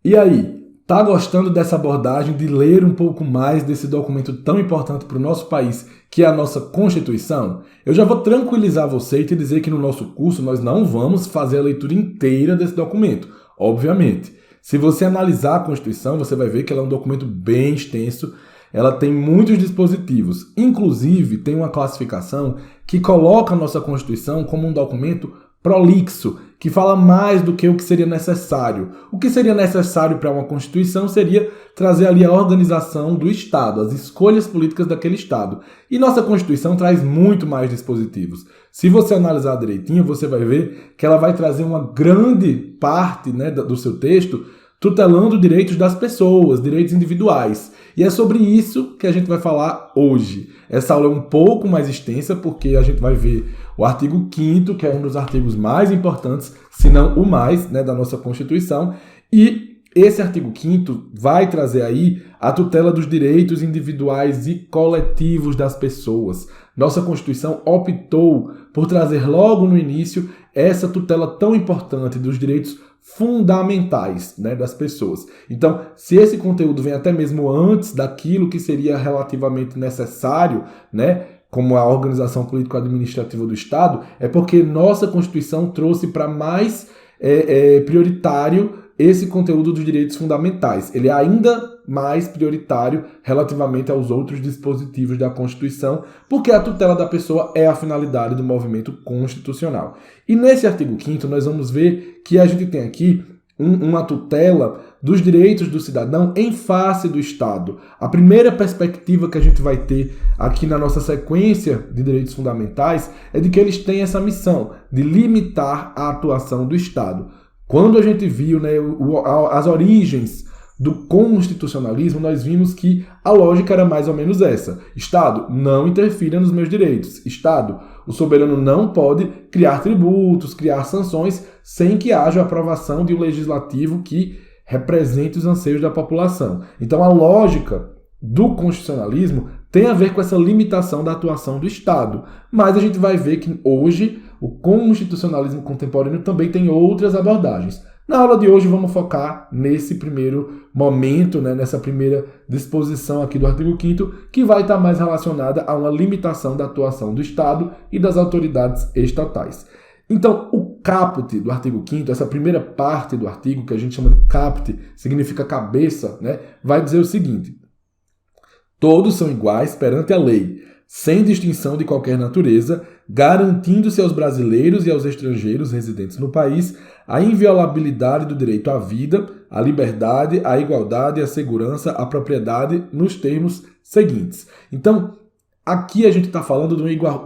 E aí, tá gostando dessa abordagem de ler um pouco mais desse documento tão importante para o nosso país, que é a nossa Constituição? Eu já vou tranquilizar você e te dizer que no nosso curso nós não vamos fazer a leitura inteira desse documento, obviamente. Se você analisar a Constituição, você vai ver que ela é um documento bem extenso, ela tem muitos dispositivos, inclusive tem uma classificação que coloca a nossa Constituição como um documento prolixo, que fala mais do que o que seria necessário. O que seria necessário para uma Constituição seria trazer ali a organização do Estado, as escolhas políticas daquele Estado. E nossa Constituição traz muito mais dispositivos. Se você analisar direitinho, você vai ver que ela vai trazer uma grande parte, né, do seu texto tutelando direitos das pessoas, direitos individuais. E é sobre isso que a gente vai falar hoje. Essa aula é um pouco mais extensa, porque a gente vai ver o artigo 5º, que é um dos artigos mais importantes, se não o mais, né, da nossa Constituição. E esse artigo 5º vai trazer aí a tutela dos direitos individuais e coletivos das pessoas. Nossa Constituição optou por trazer logo no início essa tutela tão importante dos direitos fundamentais, né, das pessoas. Então, se esse conteúdo vem até mesmo antes daquilo que seria relativamente necessário, né, como a organização político-administrativa do Estado, é porque nossa Constituição trouxe para mais prioritário esse conteúdo dos direitos fundamentais. Ele é ainda mais prioritário relativamente aos outros dispositivos da Constituição, porque a tutela da pessoa é a finalidade do movimento constitucional. E nesse artigo 5º nós vamos ver que a gente tem aqui uma tutela dos direitos do cidadão em face do Estado. A primeira perspectiva que a gente vai ter aqui na nossa sequência de direitos fundamentais é de que eles têm essa missão de limitar a atuação do Estado. Quando a gente viu, né, as origens do constitucionalismo, nós vimos que a lógica era mais ou menos essa. Estado, não interfira nos meus direitos. Estado, o soberano não pode criar tributos, criar sanções, sem que haja a aprovação de um legislativo que represente os anseios da população. Então a lógica do constitucionalismo tem a ver com essa limitação da atuação do Estado. Mas a gente vai ver que hoje o constitucionalismo contemporâneo também tem outras abordagens. Na aula de hoje vamos focar nesse primeiro momento, né, nessa primeira disposição aqui do artigo 5º, que vai estar mais relacionada a uma limitação da atuação do Estado e das autoridades estatais. Então, o caput do artigo 5º, essa primeira parte do artigo, que a gente chama de caput, significa cabeça, né, vai dizer o seguinte: todos são iguais perante a lei, sem distinção de qualquer natureza, garantindo-se aos brasileiros e aos estrangeiros residentes no país a inviolabilidade do direito à vida, à liberdade, à igualdade, à segurança, à propriedade, nos termos seguintes. Então, aqui a gente está falando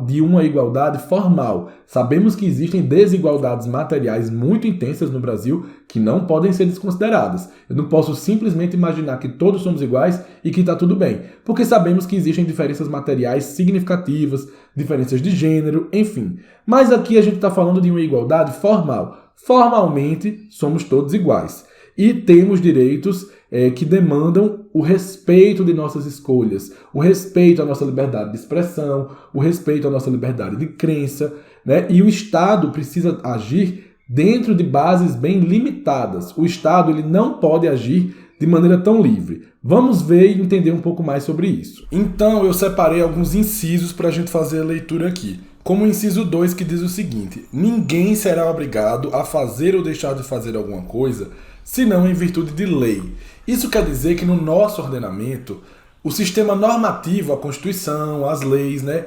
de uma igualdade formal. Sabemos que existem desigualdades materiais muito intensas no Brasil que não podem ser desconsideradas. Eu não posso simplesmente imaginar que todos somos iguais e que está tudo bem, porque sabemos que existem diferenças materiais significativas, diferenças de gênero, enfim. Mas aqui a gente está falando de uma igualdade formal. Formalmente, somos todos iguais. E temos direitos que demandam o respeito de nossas escolhas, o respeito à nossa liberdade de expressão, o respeito à nossa liberdade de crença, né? E o Estado precisa agir dentro de bases bem limitadas. O Estado ele não pode agir de maneira tão livre. Vamos ver e entender um pouco mais sobre isso. Então, eu separei alguns incisos para a gente fazer a leitura aqui. Como o inciso 2, que diz o seguinte: ninguém será obrigado a fazer ou deixar de fazer alguma coisa, senão em virtude de lei. Isso quer dizer que no nosso ordenamento, o sistema normativo, a Constituição, as leis, né,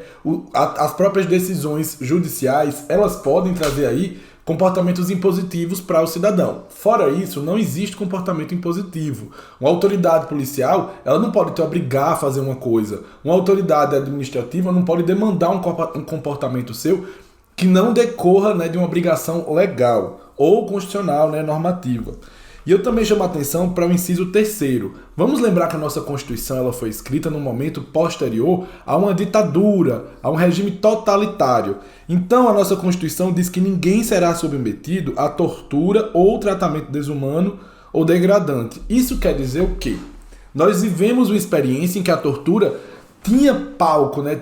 as próprias decisões judiciais, elas podem trazer aí comportamentos impositivos para o cidadão. Fora isso, não existe comportamento impositivo. Uma autoridade policial, ela não pode te obrigar a fazer uma coisa. Uma autoridade administrativa não pode demandar um comportamento seu que não decorra, né, de uma obrigação legal ou constitucional, né, normativa. E eu também chamo a atenção para o inciso 3º. Vamos lembrar que a nossa Constituição ela foi escrita num momento posterior a uma ditadura, a um regime totalitário. Então a nossa Constituição diz que ninguém será submetido a tortura ou tratamento desumano ou degradante. Isso quer dizer o quê? Nós vivemos uma experiência em que a tortura tinha palco, né?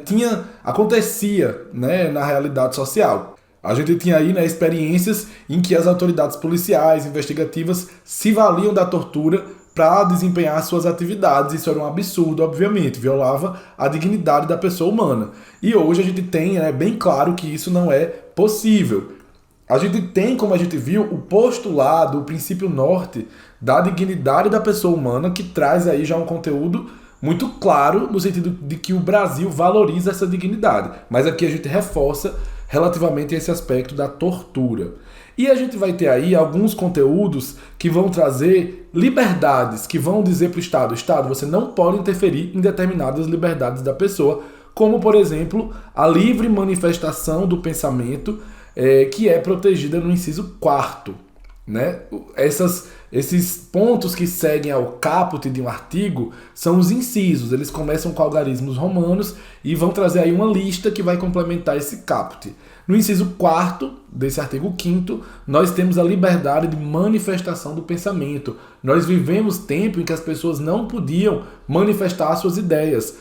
Acontecia, né, na realidade social. A gente tinha aí, né, experiências em que as autoridades policiais, investigativas, se valiam da tortura para desempenhar suas atividades. Isso era um absurdo, obviamente, violava a dignidade da pessoa humana. E hoje a gente tem, né, bem claro que isso não é possível. A gente tem, como a gente viu, o postulado, o princípio norte da dignidade da pessoa humana, que traz aí já um conteúdo muito claro no sentido de que o Brasil valoriza essa dignidade. Mas aqui a gente reforça relativamente a esse aspecto da tortura. E a gente vai ter aí alguns conteúdos que vão trazer liberdades, que vão dizer para o Estado, Estado, você não pode interferir em determinadas liberdades da pessoa, como, por exemplo, a livre manifestação do pensamento, que é protegida no inciso 4º. Né? Esses pontos que seguem ao caput de um artigo são os incisos, eles começam com algarismos romanos e vão trazer aí uma lista que vai complementar esse caput. No inciso 4º desse artigo 5º, nós temos a liberdade de manifestação do pensamento. Nós vivemos tempo em que as pessoas não podiam manifestar suas ideias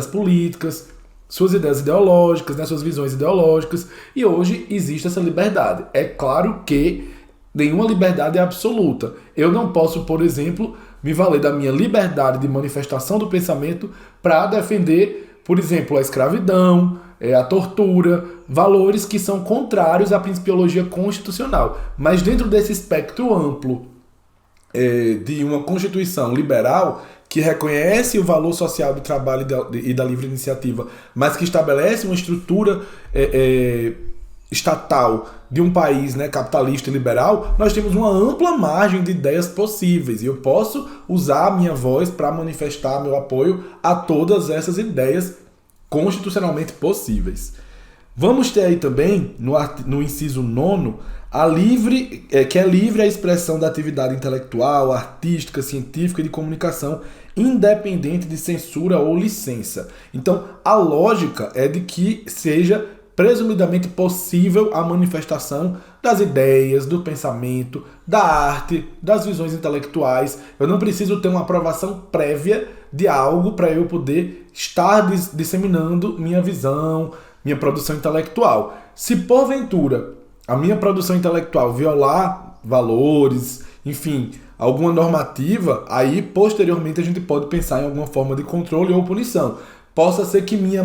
políticas, suas ideias ideológicas, né, suas visões ideológicas, e hoje existe essa liberdade. É claro que nenhuma liberdade é absoluta. Eu não posso, por exemplo, me valer da minha liberdade de manifestação do pensamento para defender, por exemplo, a escravidão, a tortura, valores que são contrários à principiologia constitucional. Mas dentro desse espectro amplo de uma Constituição liberal que reconhece o valor social do trabalho e da livre iniciativa, mas que estabelece uma estrutura estatal de um país, né, capitalista e liberal, nós temos uma ampla margem de ideias possíveis. E eu posso usar a minha voz para manifestar meu apoio a todas essas ideias constitucionalmente possíveis. Vamos ter aí também, no inciso 9º, que é livre a expressão da atividade intelectual, artística, científica e de comunicação, independente de censura ou licença. Então, a lógica é de que seja presumidamente possível a manifestação das ideias, do pensamento, da arte, das visões intelectuais. Eu não preciso ter uma aprovação prévia de algo para eu poder estar disseminando minha visão, minha produção intelectual. Se porventura a minha produção intelectual violar valores, enfim, alguma normativa, aí posteriormente a gente pode pensar em alguma forma de controle ou punição. Possa ser que minha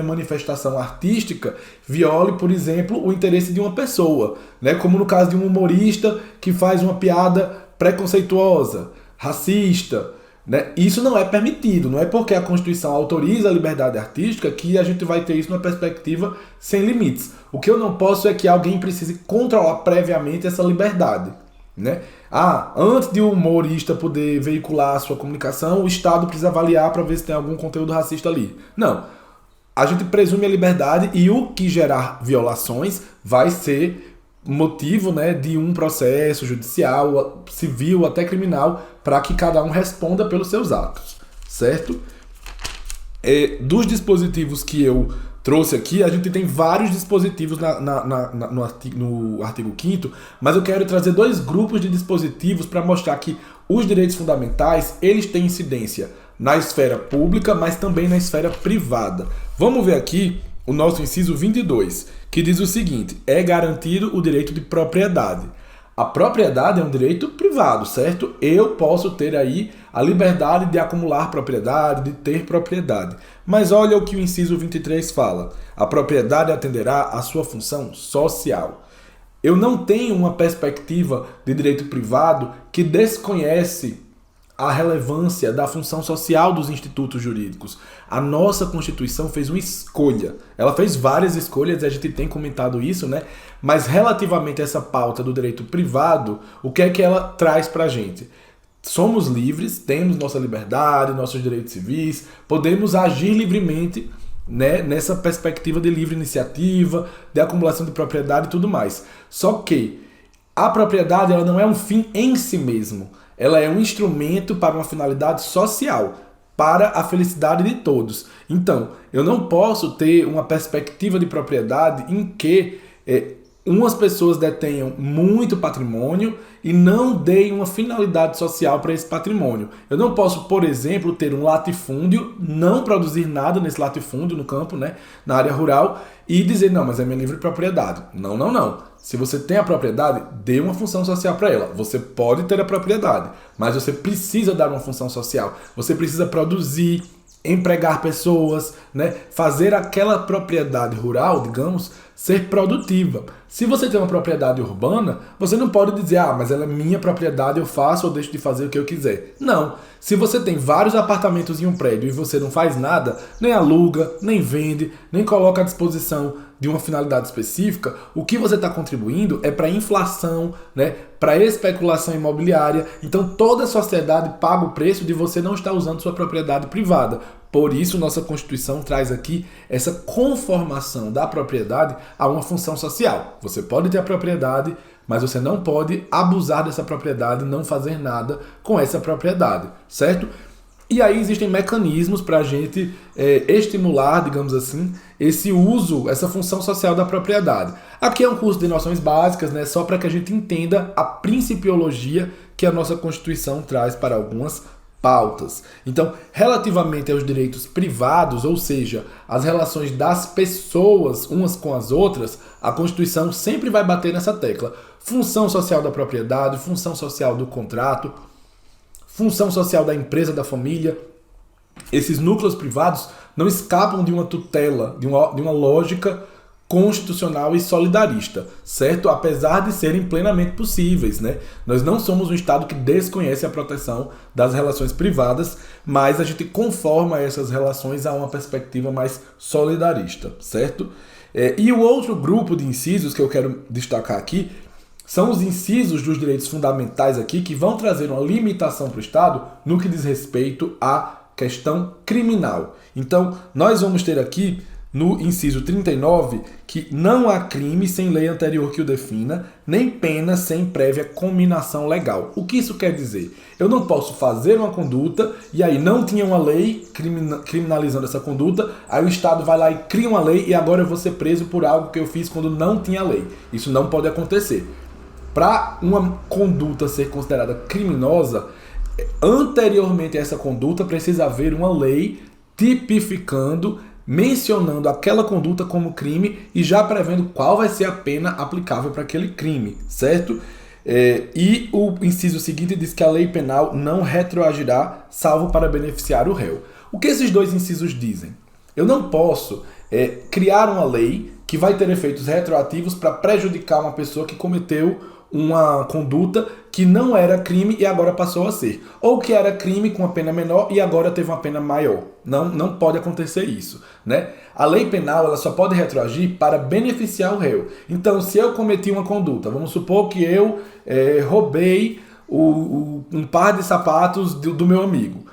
manifestação artística viole, por exemplo, o interesse de uma pessoa, né? Como no caso de um humorista que faz uma piada preconceituosa, racista, né? Isso não é permitido, não é porque a Constituição autoriza a liberdade artística que a gente vai ter isso numa perspectiva sem limites. O que eu não posso é que alguém precise controlar previamente essa liberdade, né? Antes de um humorista poder veicular a sua comunicação, o Estado precisa avaliar para ver se tem algum conteúdo racista ali. Não. A gente presume a liberdade e o que gerar violações vai ser motivo, né, de um processo judicial, civil, até criminal, para que cada um responda pelos seus atos, certo? Dos dispositivos que eu trouxe aqui, a gente tem vários dispositivos no artigo 5º, mas eu quero trazer dois grupos de dispositivos para mostrar que os direitos fundamentais, eles têm incidência na esfera pública, mas também na esfera privada. Vamos ver aqui o nosso inciso 22, que diz o seguinte: é garantido o direito de propriedade. A propriedade é um direito privado, certo? Eu posso ter aí a liberdade de acumular propriedade, de ter propriedade. Mas olha o que o inciso 23 fala. A propriedade atenderá à sua função social. Eu não tenho uma perspectiva de direito privado que desconhece a relevância da função social dos institutos jurídicos. A nossa Constituição fez uma escolha. Ela fez várias escolhas, a gente tem comentado isso, né? Mas relativamente a essa pauta do direito privado, o que é que ela traz pra gente? Somos livres, temos nossa liberdade, nossos direitos civis, podemos agir livremente, né, nessa perspectiva de livre iniciativa, de acumulação de propriedade e tudo mais. Só que a propriedade, ela não é um fim em si mesmo. Ela é um instrumento para uma finalidade social, para a felicidade de todos. Então, eu não posso ter uma perspectiva de propriedade em que umas pessoas detenham muito patrimônio e não deem uma finalidade social para esse patrimônio. Eu não posso, por exemplo, ter um latifúndio, não produzir nada nesse latifúndio no campo, né, na área rural, e dizer, não, mas é minha livre propriedade. Não, não, não. Se você tem a propriedade, dê uma função social para ela. Você pode ter a propriedade, mas você precisa dar uma função social. Você precisa produzir, empregar pessoas, né? Fazer aquela propriedade rural, digamos, ser produtiva. Se você tem uma propriedade urbana, você não pode dizer, mas ela é minha propriedade, eu faço ou deixo de fazer o que eu quiser. Não. Se você tem vários apartamentos em um prédio e você não faz nada, nem aluga, nem vende, nem coloca à disposição de uma finalidade específica, o que você está contribuindo é para a inflação, né? Para a especulação imobiliária. Então toda a sociedade paga o preço de você não estar usando sua propriedade privada. Por isso, nossa Constituição traz aqui essa conformação da propriedade a uma função social. Você pode ter a propriedade, mas você não pode abusar dessa propriedade, não fazer nada com essa propriedade, certo? E aí existem mecanismos para a gente estimular, digamos assim, esse uso, essa função social da propriedade. Aqui é um curso de noções básicas, né, só para que a gente entenda a principiologia que a nossa Constituição traz para algumas pautas. Então, relativamente aos direitos privados, ou seja, as relações das pessoas umas com as outras, a Constituição sempre vai bater nessa tecla. Função social da propriedade, função social do contrato, função social da empresa, da família. Esses núcleos privados não escapam de uma tutela, de uma lógica constitucional e solidarista, certo? Apesar de serem plenamente possíveis, né? Nós não somos um Estado que desconhece a proteção das relações privadas, mas a gente conforma essas relações a uma perspectiva mais solidarista, certo? E o outro grupo de incisos que eu quero destacar aqui são os incisos dos direitos fundamentais aqui que vão trazer uma limitação para o Estado no que diz respeito à questão criminal. Então, nós vamos ter aqui no inciso 39, que não há crime sem lei anterior que o defina, nem pena sem prévia cominação legal. O que isso quer dizer? Eu não posso fazer uma conduta e aí não tinha uma lei criminalizando essa conduta, aí o Estado vai lá e cria uma lei e agora eu vou ser preso por algo que eu fiz quando não tinha lei. Isso não pode acontecer. Para uma conduta ser considerada criminosa, anteriormente a essa conduta precisa haver uma lei tipificando, mencionando aquela conduta como crime e já prevendo qual vai ser a pena aplicável para aquele crime, certo? E o inciso seguinte diz que a lei penal não retroagirá, salvo para beneficiar o réu. O que esses dois incisos dizem? Eu não posso criar uma lei que vai ter efeitos retroativos para prejudicar uma pessoa que cometeu uma conduta que não era crime e agora passou a ser. Ou que era crime com uma pena menor e agora teve uma pena maior. Não pode acontecer isso, né? A lei penal ela só pode retroagir para beneficiar o réu. Então, se eu cometi uma conduta, vamos supor que eu roubei um par de sapatos do meu amigo.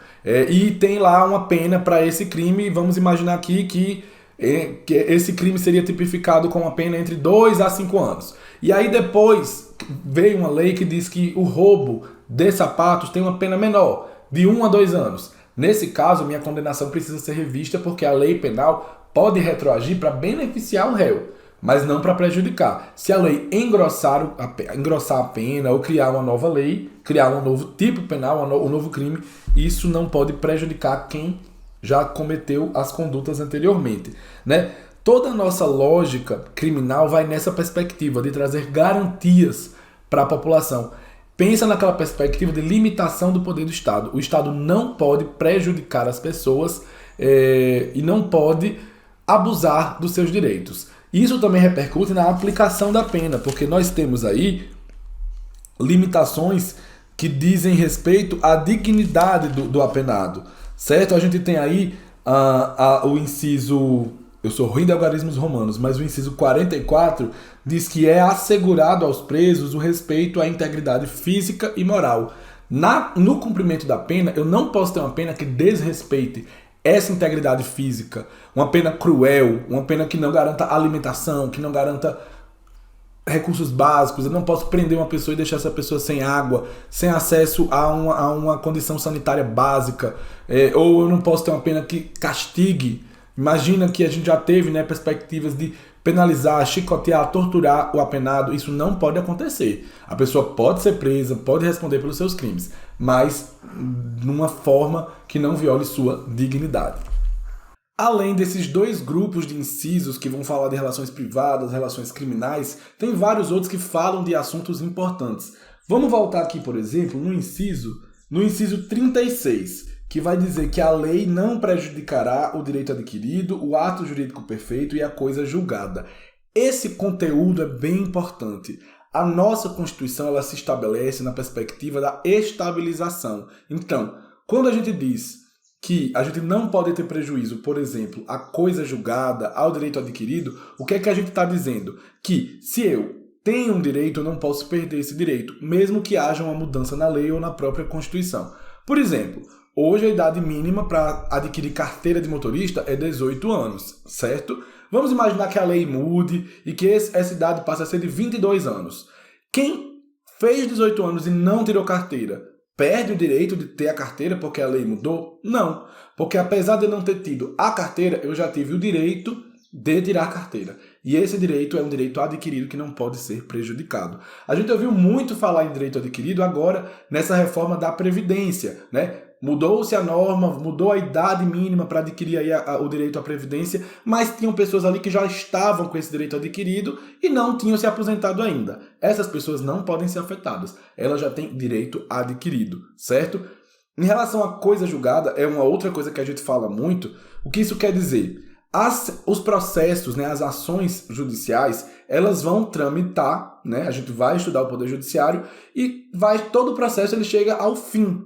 E tem lá uma pena para esse crime, vamos imaginar aqui que esse crime seria tipificado com uma pena entre 2 a 5 anos. E aí depois veio uma lei que diz que o roubo de sapatos tem uma pena menor, de 1 a 2 anos. Nesse caso, minha condenação precisa ser revista porque a lei penal pode retroagir para beneficiar o réu, mas não para prejudicar. Se a lei engrossar a pena ou criar uma nova lei, criar um novo tipo penal, um novo crime, isso não pode prejudicar quem já cometeu as condutas anteriormente, né? Toda a nossa lógica criminal vai nessa perspectiva de trazer garantias para a população. Pensa naquela perspectiva de limitação do poder do Estado. O Estado não pode prejudicar as pessoas e não pode abusar dos seus direitos. Isso também repercute na aplicação da pena, porque nós temos aí limitações que dizem respeito à dignidade do apenado, certo? A gente tem aí o inciso... Eu sou ruim de algarismos romanos, mas o inciso 44 diz que é assegurado aos presos o respeito à integridade física e moral. No cumprimento da pena, eu não posso ter uma pena que desrespeite essa integridade física, uma pena cruel, uma pena que não garanta alimentação, que não garanta recursos básicos. Eu não posso prender uma pessoa e deixar essa pessoa sem água, sem acesso a uma condição sanitária básica, ou eu não posso ter uma pena que castigue. Imagina que a gente já teve, né, perspectivas de penalizar, chicotear, torturar o apenado, isso não pode acontecer. A pessoa pode ser presa, pode responder pelos seus crimes, mas numa forma que não viole sua dignidade. Além desses dois grupos de incisos que vão falar de relações privadas, relações criminais, tem vários outros que falam de assuntos importantes. Vamos voltar aqui, por exemplo, no inciso 36, que vai dizer que a lei não prejudicará o direito adquirido, o ato jurídico perfeito e a coisa julgada. Esse conteúdo é bem importante. A nossa Constituição ela se estabelece na perspectiva da estabilização. Então, quando a gente diz que a gente não pode ter prejuízo, por exemplo, à coisa julgada, ao direito adquirido, o que é que a gente está dizendo? Que se eu tenho um direito, eu não posso perder esse direito, mesmo que haja uma mudança na lei ou na própria Constituição. Por exemplo, hoje a idade mínima para adquirir carteira de motorista é 18 anos, certo? Vamos imaginar que a lei mude e que essa idade passe a ser de 22 anos. Quem fez 18 anos e não tirou carteira, perde o direito de ter a carteira porque a lei mudou? Não, porque apesar de eu não ter tido a carteira, eu já tive o direito de tirar a carteira. E esse direito é um direito adquirido que não pode ser prejudicado. A gente ouviu muito falar em direito adquirido agora nessa reforma da Previdência, né? Mudou-se a norma, mudou a idade mínima para adquirir aí o direito à Previdência, mas tinham pessoas ali que já estavam com esse direito adquirido e não tinham se aposentado ainda. Essas pessoas não podem ser afetadas. Elas já têm direito adquirido, certo? Em relação à coisa julgada, é uma outra coisa que a gente fala muito. O que isso quer dizer? Os processos, né, as ações judiciais, elas vão tramitar, né? A gente vai estudar o Poder Judiciário e todo o processo ele chega ao fim.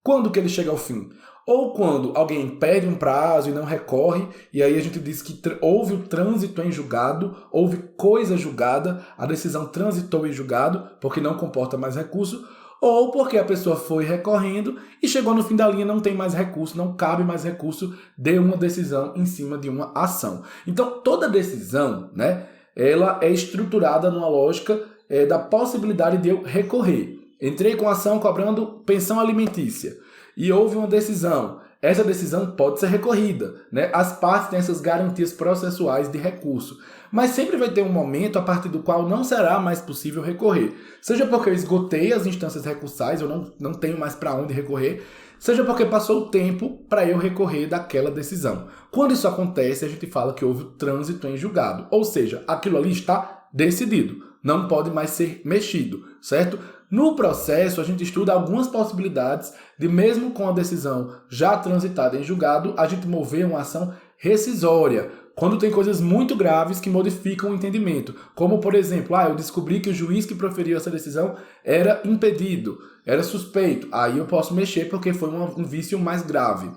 Quando que ele chega ao fim? Ou quando alguém pede um prazo e não recorre, e aí a gente diz que houve o trânsito em julgado, houve coisa julgada, a decisão transitou em julgado, porque não comporta mais recurso, ou porque a pessoa foi recorrendo e chegou no fim da linha, não tem mais recurso, não cabe mais recurso de uma decisão em cima de uma ação. Então, toda decisão, né, ela é estruturada numa lógica da possibilidade de eu recorrer. Entrei com ação cobrando pensão alimentícia e houve uma decisão. Essa decisão pode ser recorrida, né? As partes têm essas garantias processuais de recurso. Mas sempre vai ter um momento a partir do qual não será mais possível recorrer. Seja porque eu esgotei as instâncias recursais, eu não tenho mais para onde recorrer, seja porque passou o tempo para eu recorrer daquela decisão. Quando isso acontece, a gente fala que houve o trânsito em julgado. Ou seja, aquilo ali está decidido, não pode mais ser mexido, certo? No processo, a gente estuda algumas possibilidades de, mesmo com a decisão já transitada em julgado, a gente mover uma ação rescisória, quando tem coisas muito graves que modificam o entendimento. Como, por exemplo, eu descobri que o juiz que proferiu essa decisão era impedido, era suspeito. Aí eu posso mexer porque foi um vício mais grave.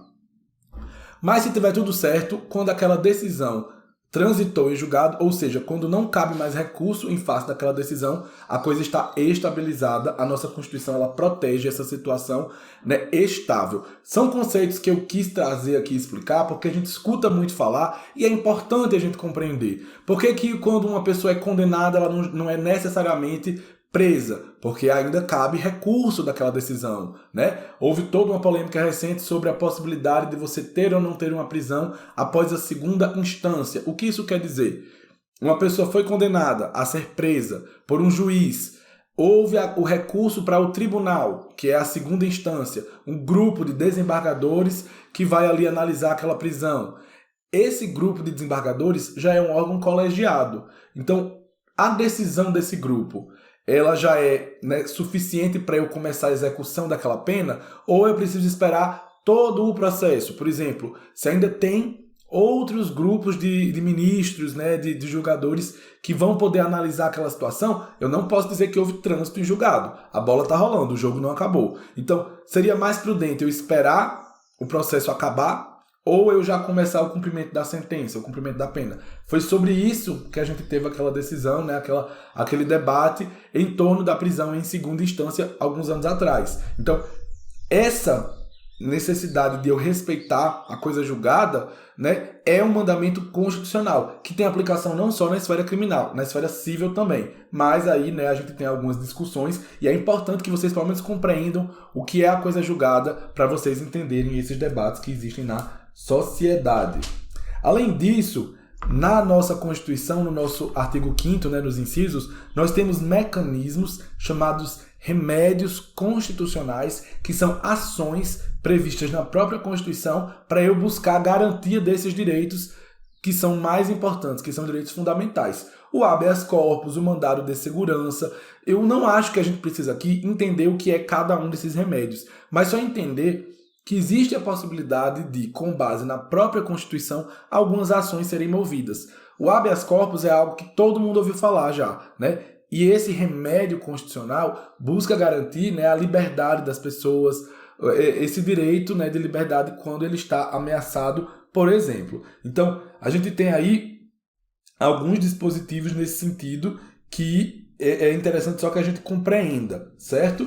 Mas se tiver tudo certo, quando aquela decisão transitou em julgado, ou seja, quando não cabe mais recurso em face daquela decisão, a coisa está estabilizada, a nossa Constituição ela protege essa situação, né, estável. São conceitos que eu quis trazer aqui e explicar, porque a gente escuta muito falar e é importante a gente compreender. Por que quando uma pessoa é condenada, ela não é necessariamente presa, porque ainda cabe recurso daquela decisão, né? Houve toda uma polêmica recente sobre a possibilidade de você ter ou não ter uma prisão após a segunda instância. O que isso quer dizer? Uma pessoa foi condenada a ser presa por um juiz, houve o recurso para o tribunal, que é a segunda instância, um grupo de desembargadores que vai ali analisar aquela prisão. Esse grupo de desembargadores já é um órgão colegiado. Então, a decisão desse grupo ela já é, né, suficiente para eu começar a execução daquela pena, ou eu preciso esperar todo o processo? Por exemplo, se ainda tem outros grupos de ministros, né, de julgadores que vão poder analisar aquela situação, eu não posso dizer que houve trânsito em julgado. A bola está rolando, o jogo não acabou. Então, seria mais prudente eu esperar o processo acabar, ou eu já começar o cumprimento da sentença, o cumprimento da pena. Foi sobre isso que a gente teve aquela decisão, né, aquele debate em torno da prisão em segunda instância alguns anos atrás. Então, essa necessidade de eu respeitar a coisa julgada, né, é um mandamento constitucional, que tem aplicação não só na esfera criminal, na esfera civil também. Mas aí, né, a gente tem algumas discussões e é importante que vocês pelo menos compreendam o que é a coisa julgada para vocês entenderem esses debates que existem na sociedade. Além disso, Na nossa Constituição, no nosso artigo 5º, né, nos incisos, nós temos mecanismos chamados remédios constitucionais, que são ações previstas na própria Constituição para eu buscar a garantia desses direitos que são mais importantes, que são direitos fundamentais. O habeas corpus, o mandado de segurança. Eu não acho que a gente precisa aqui entender o que é cada um desses remédios, mas só entender que existe a possibilidade de, com base na própria Constituição, algumas ações serem movidas. O habeas corpus é algo que todo mundo ouviu falar já, né? E esse remédio constitucional busca garantir, né, a liberdade das pessoas, esse direito, né, de liberdade quando ele está ameaçado, por exemplo. Então, a gente tem aí alguns dispositivos nesse sentido que é interessante só que a gente compreenda, certo?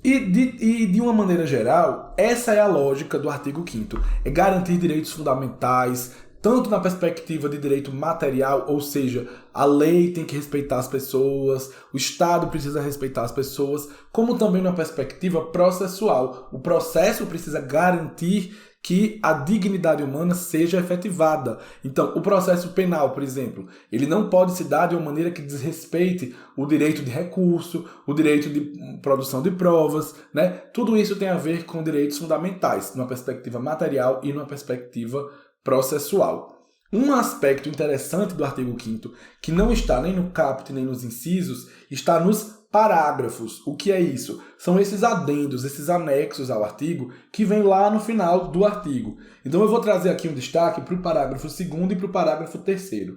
E de uma maneira geral, essa é a lógica do artigo 5º. É garantir direitos fundamentais, tanto na perspectiva de direito material, ou seja, a lei tem que respeitar as pessoas, o Estado precisa respeitar as pessoas, como também na perspectiva processual. O processo precisa garantir que a dignidade humana seja efetivada. Então, o processo penal, por exemplo, ele não pode se dar de uma maneira que desrespeite o direito de recurso, o direito de produção de provas, né? Tudo isso tem a ver com direitos fundamentais, numa perspectiva material e numa perspectiva processual. Um aspecto interessante do artigo 5º, que não está nem no caput nem nos incisos, está nos parágrafos. O que é isso? São esses adendos, esses anexos ao artigo que vem lá no final do artigo. Então eu vou trazer aqui um destaque para o parágrafo 2º e para o parágrafo 3º.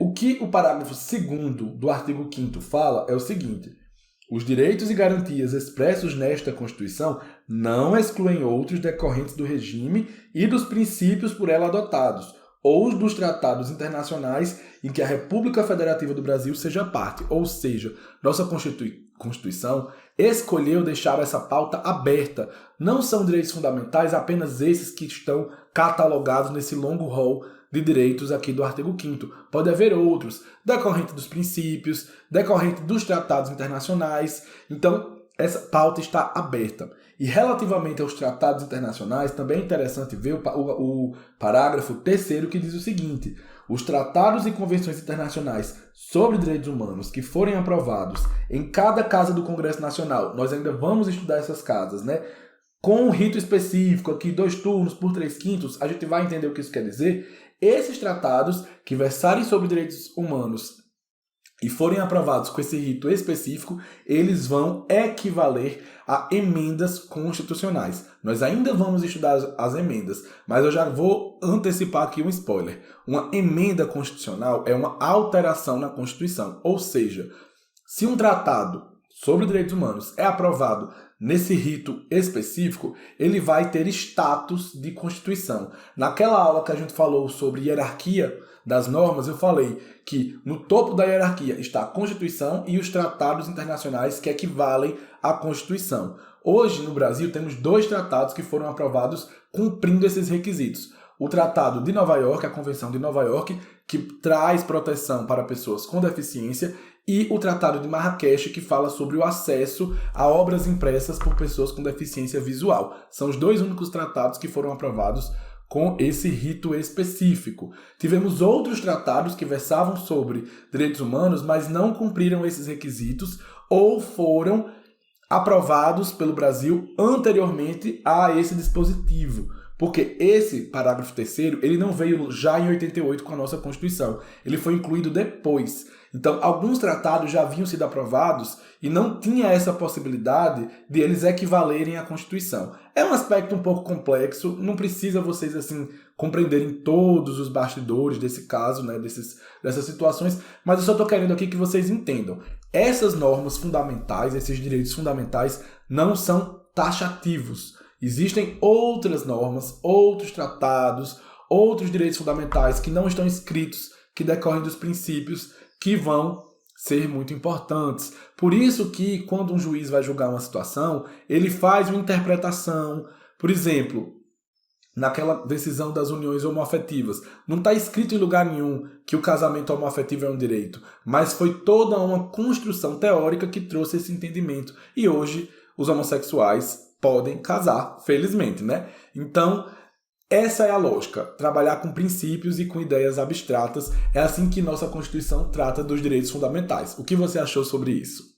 O que o parágrafo 2º do artigo 5º fala é o seguinte: os direitos e garantias expressos nesta Constituição não excluem outros decorrentes do regime e dos princípios por ela adotados, ou dos tratados internacionais em que a República Federativa do Brasil seja parte. Ou seja, nossa Constituição escolheu deixar essa pauta aberta. Não são direitos fundamentais apenas esses que estão catalogados nesse longo rol de direitos aqui do artigo 5º. Pode haver outros, decorrente dos princípios, decorrente dos tratados internacionais. Então, essa pauta está aberta. E relativamente aos tratados internacionais, também é interessante ver o parágrafo 3º que diz o seguinte: os tratados e convenções internacionais sobre direitos humanos que forem aprovados em cada casa do Congresso Nacional, nós ainda vamos estudar essas casas, né? Com um rito específico, aqui 2 turnos por 3/5, a gente vai entender o que isso quer dizer. Esses tratados que versarem sobre direitos humanos e forem aprovados com esse rito específico, eles vão equivaler a emendas constitucionais. Nós ainda vamos estudar as emendas, mas eu já vou antecipar aqui um spoiler. Uma emenda constitucional é uma alteração na Constituição, ou seja, se um tratado sobre direitos humanos é aprovado nesse rito específico, ele vai ter status de Constituição. Naquela aula que a gente falou sobre hierarquia das normas, eu falei que no topo da hierarquia está a Constituição e os tratados internacionais que equivalem à Constituição. Hoje, no Brasil, temos 2 tratados que foram aprovados cumprindo esses requisitos. O Tratado de Nova York, a Convenção de Nova York, que traz proteção para pessoas com deficiência, e o Tratado de Marrakech, que fala sobre o acesso a obras impressas por pessoas com deficiência visual. São os 2 únicos tratados que foram aprovados com esse rito específico. Tivemos outros tratados que versavam sobre direitos humanos, mas não cumpriram esses requisitos ou foram aprovados pelo Brasil anteriormente a esse dispositivo. Porque esse parágrafo 3º, ele não veio já em 88 com a nossa Constituição. Ele foi incluído depois. Então, alguns tratados já haviam sido aprovados e não tinha essa possibilidade de eles equivalerem à Constituição. É um aspecto um pouco complexo, não precisa vocês assim compreenderem todos os bastidores desse caso, né, dessas situações, mas eu só estou querendo aqui que vocês entendam. Essas normas fundamentais, esses direitos fundamentais, não são taxativos. Existem outras normas, outros tratados, outros direitos fundamentais que não estão escritos, que decorrem dos princípios que vão ser muito importantes. Por isso que quando um juiz vai julgar uma situação, ele faz uma interpretação. Por exemplo, naquela decisão das uniões homoafetivas, não está escrito em lugar nenhum que o casamento homoafetivo é um direito, mas foi toda uma construção teórica que trouxe esse entendimento. E hoje os homossexuais podem casar, felizmente, né? Então, Essa é a lógica, trabalhar com princípios e com ideias abstratas. É assim que nossa Constituição trata dos direitos fundamentais. O que você achou sobre isso?